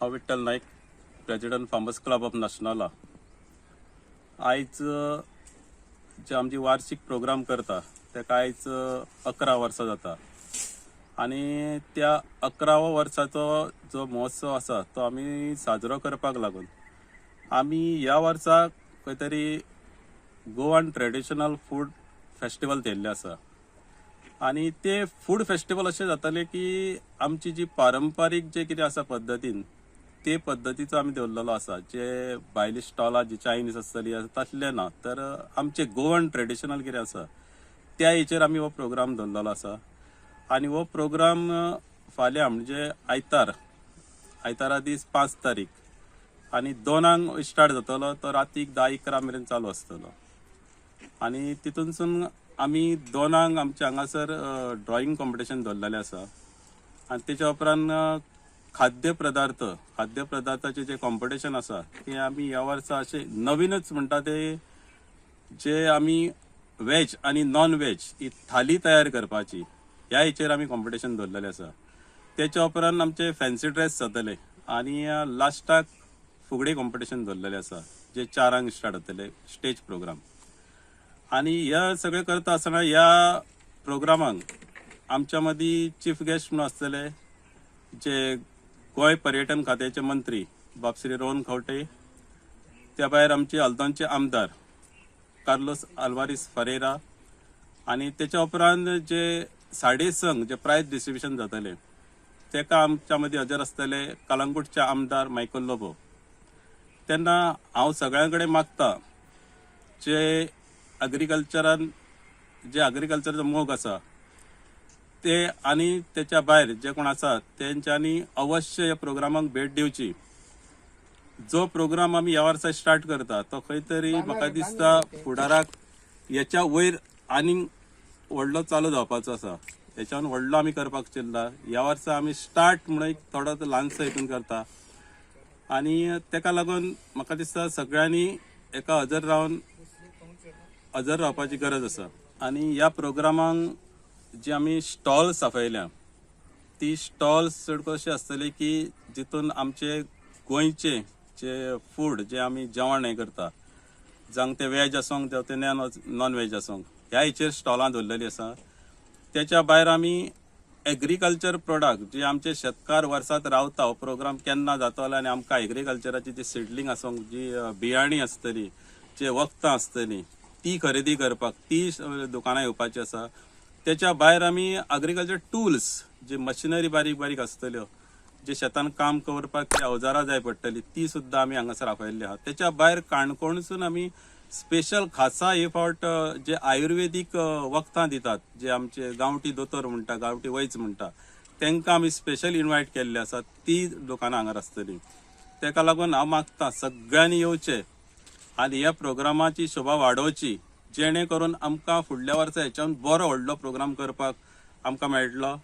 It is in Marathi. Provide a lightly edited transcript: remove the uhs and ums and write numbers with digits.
हांव विठ्ठल नायक, प्रेसिडेंट फार्मर्स क्लब ऑफ नाशनाला. आयज जे आमची वार्षिक प्रोग्राम करता तेका आयज 11 वर्सां जाता आणि त्या 11व्या वर्साचो जो महोत्सव आसा तो आमी साजरो करपाक लागून आमी ह्या वर्साक खंय तरी गोवन ट्रेडिशनल फूड फेस्टिवल थेयल्ले आसा. आणि ते फूड फेस्टिवल अशें जातले की आमची जी पारंपारीक जे कितें आसा पद्दतीन ते पद्दतीचो आमी दवरलेलो आसा. जे भायली स्टॉलां जी चायनीज आसतली तसले ना, तर आमचे गोवन ट्रेडिशनल कितें आसा त्या हेचेर आमी हो प्रोग्राम दवरलेलो आसा. आणि हो प्रोग्राम फाल्यां म्हणजे आयतारा दीस 5 तारीख आणि 2 स्टार्ट जातलो, तो रातीक 10-11 मेरेन चालू आसतलो. आणि तितूनसून आमी 2 आमचे हांगासर ड्रॉइंग कॉम्पिटिशन दवरलेलें आसा. आणि तेच्या उपरांत खाद्यपदार्थाचे जे कॉम्पिटिशन आसा ते आमी ह्या वर्सा अशें नवीनच म्हणटा ते जे आमी वेज आणि नॉन वेज ही थाली तयार करपाची ह्या हेचेर आमी कॉम्पिटिशन दवरलेलें आसा. तेच्या उपरांत आमचे फॅन्सी ड्रेस जातले आणि लास्टाक फुगडी कॉम्पिटिशन दवरलेलें आसा जे 4 स्टार्ट जातले स्टेज प्रोग्राम. आणि ह्या सगळें करता आसतना ह्या प्रोग्रामाक आमच्या मदीं चीफ गेस्ट म्हणून आसतले जे गोंय पर्यटन खात्याचे मंत्री बाब श्री रोहन खंवटे, त्या भायर आमचे हलदोनचे आमदार कार्लोस आल्वारीस फरेरा, आणि तेच्या उपरांत जे साडे संघ जे प्रायज डिस्ट्रिब्युशन जातले तेका आमच्या मदीं हजर आसतले कलंगूटचे आमदार मायकल लोबो. तेन्ना हांव सगळ्यां कडेन मागता जे ॲग्रिकल्चराचो मोग आसा ते आणि त्याच्या भायर जे कोण आसा तेंच्यांनी अवश्य ह्या प्रोग्रामाक भेट दिवची. जो प्रोग्राम आमी ह्या वर्सा स्टार्ट करता तो खंय तरी म्हाका दिसता फुडाराक हेच्या वयर आनीक व्हडलो चालू जावपाचो आसा. हेच्यान व्हडलो आमी करपाक चिल्ला. ह्या वर्सा आमी स्टार्ट म्हणून एक थोडो ल्हानसो हितून करता आणि तेका लागून म्हाका दिसता सगळ्यांनी एका हजर रावपाची गरज आसा. आणि ह्या प्रोग्रामाक जी आमी स्टॉल्स आपयल्या ती स्टॉल्स चड कशी आसतली की जितून आमचे गोंयचे जे फूड जे आमी जेवण हे करता, जावं ते वेज आसूंक जावं ते नॉन वेज आसूंक, ह्या हेचेर स्टॉलां दवरलेली आसा. त्याच्या भायर आमी एग्रीकल्चर प्रोडक्ट जे आमचे शेतकार वर्सात रावता, हो प्रोग्राम केन्ना जातलो आणि आमकां एग्रीकल्चराची जी सिडलींग आसूंक, जी बियाणी आसतली, जे वखदां आसतली ती खरेदी करपाक ती दुकानां येवपाची आसा. त्याच्या भायर आमी एग्रीकल्चर टूल्स जे मशिनरी बारीक बारीक आसतल्यो, जे शेतान काम करपाक जे अवजारां जाय पडटली ती सुद्दां आमी हांगासर आपयल्ली आहा. त्याच्या भायर काणकोणसून आमी स्पेशल खासा हे फावट जे आयुर्वेदीक वखदां दितात, जे आमचे गांवठी दोतोर म्हणटा, गांवठी वैज म्हणटा, तांकां आमी स्पेशल इन्वायट केल्ले आसा. ती दुकानां हांगार आसतली. तेका लागून हांव मागता सगळ्यांनी येवचे आणि ह्या प्रोग्रामाची शोभा वाडोवची, जेणे करून आमकां फुडल्या वर्सा हेच्यान बरो व्हडलो प्रोग्राम करपाक आमकां मेळटलो.